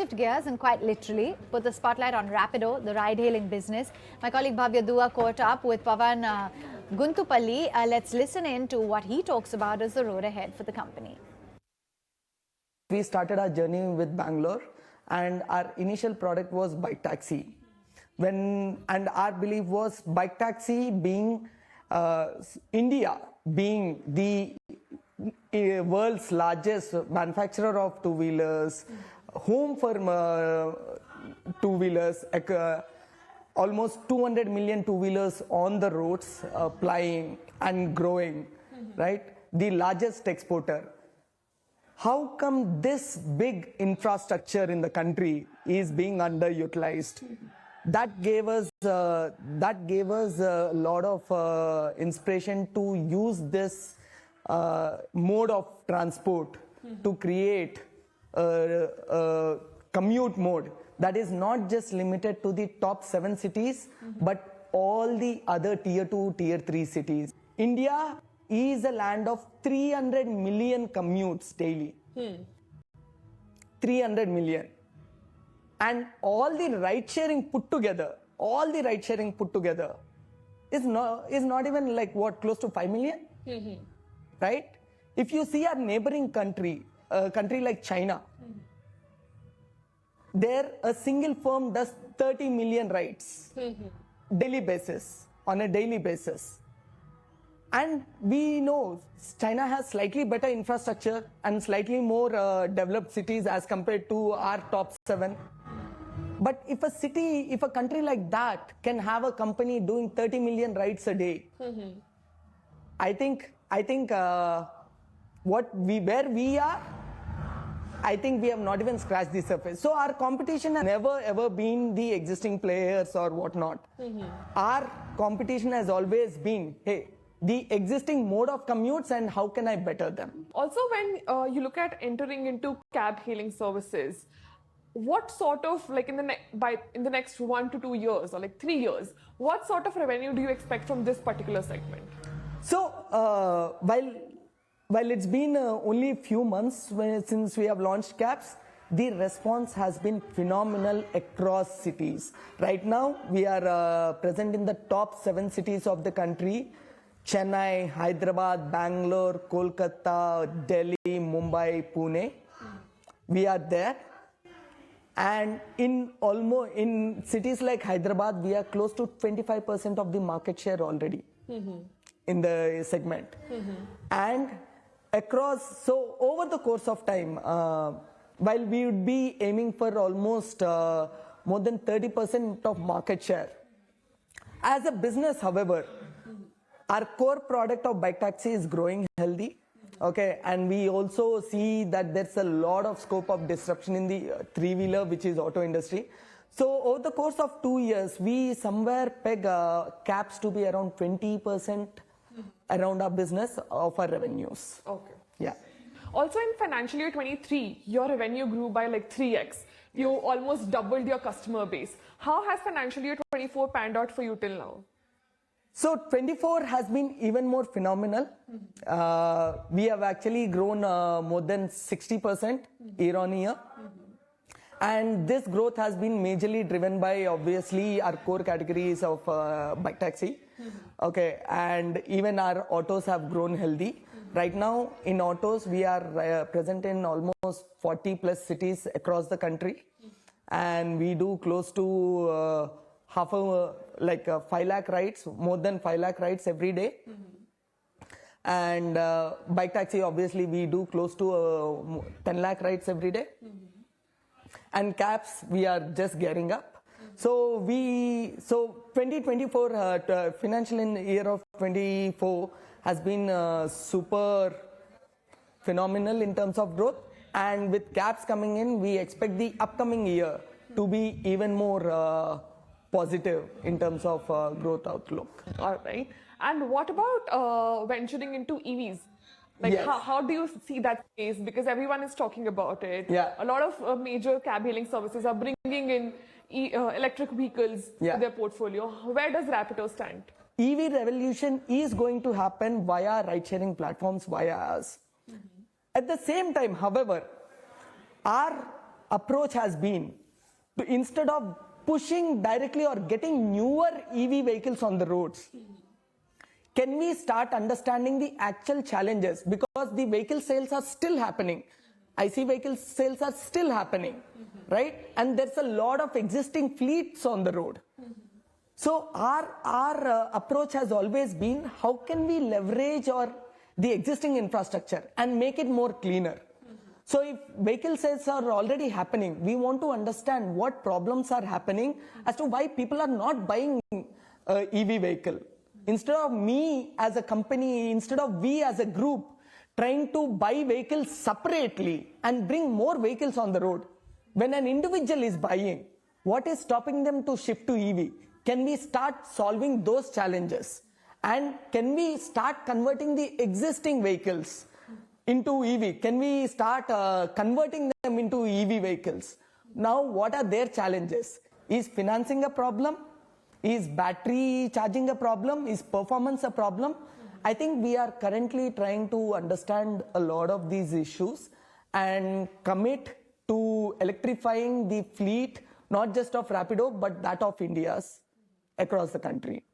shift gears and quite literally put the spotlight on Rapido, the ride-hailing business. My colleague Bhavya Dua caught up with Pavan Guntupalli. Let's listen in to what he talks about as the road ahead for the company. We started our journey with Bangalore, and our initial product was bike taxi. And our belief was bike taxi being India being the world's largest manufacturer of two-wheelers, home for two-wheelers, almost 200 million two-wheelers on the roads, plying and growing, right? The largest exporter. How come this big infrastructure in the country is being underutilized? That gave us a lot of inspiration to use this mode of transport to create a commute mode that is not just limited to the top 7 cities, but all the other tier 2, tier 3 cities. India is a land of 300 million commutes daily. 300 million. And all the ride sharing put together, is not even like what, close to 5 million? Right? If you see our neighboring country, a country like China, there a single firm does 30 million rides on a daily basis. And we know China has slightly better infrastructure and slightly more developed cities as compared to our top 7. But if a country like that can have a company doing 30 million rides a day, I think where we are, I think we have not even scratched the surface. So our competition has never ever been the existing players or whatnot. Our competition has always been, hey, the existing mode of commutes and how can I better them. Also, when you look at entering into cab hailing services, what sort of, like in the next 1 to 2 years or like 3 years, what sort of revenue do you expect from this particular segment? So while it's been only a few months since we have launched cabs, the response has been phenomenal across cities. Right now, we are present in the top 7 cities of the country: Chennai, Hyderabad, Bangalore, Kolkata, Delhi, Mumbai, Pune. We are there. And in cities like Hyderabad, we are close to 25% of the market share already in the segment. And so over the course of time, while we would be aiming for almost more than 30% of market share, as a business, however, our core product of bike taxi is growing healthy. Okay, and we also see that there's a lot of scope of disruption in the three-wheeler, which is auto industry. So over the course of 2 years, we somewhere peg cabs to be around 20% around our business of our revenues. Okay. Yeah. Also in financial year 23, your revenue grew by like 3x. You almost doubled your customer base. How has financial year 24 panned out for you till now? So 24 has been even more phenomenal. We have actually grown more than 60% year on year. And this growth has been majorly driven by obviously our core categories of bike taxi. Okay, and even our autos have grown healthy. Right now in autos, we are present in almost 40 plus cities across the country. And we do close to 5 lakh rides, more than 5 lakh rides every day. And bike taxi, obviously, we do close to 10 lakh rides every day. And cabs, we are just gearing up. So 2024, financial year of 24 has been super phenomenal in terms of growth. And with cabs coming in, we expect the upcoming year to be even more positive in terms of growth outlook. All right. And what about venturing into EVs? Like Yes. how do you see that space? Because everyone is talking about it. Yeah. A lot of major cab hailing services are bringing in electric vehicles to their portfolio. Where does Rapido stand? EV revolution is going to happen via ride-sharing platforms, via us. At the same time, however, our approach has been to, instead of pushing directly or getting newer EV vehicles on the roads, can we start understanding the actual challenges? Because the vehicle sales are still happening. IC vehicle sales are still happening, right? And there's a lot of existing fleets on the road. So our approach has always been, how can we leverage the existing infrastructure and make it more cleaner? So if vehicle sales are already happening, we want to understand what problems are happening as to why people are not buying a EV vehicle. Instead of me as a company, instead of we as a group trying to buy vehicles separately and bring more vehicles on the road, when an individual is buying, what is stopping them to shift to EV? Can we start solving those challenges? And can we start converting the existing vehicles into EV? Can we start converting them into EV vehicles? Now, what are their challenges? Is financing a problem? Is battery charging a problem? Is performance a problem? I think we are currently trying to understand a lot of these issues and commit to electrifying the fleet, not just of Rapido, but that of India's across the country.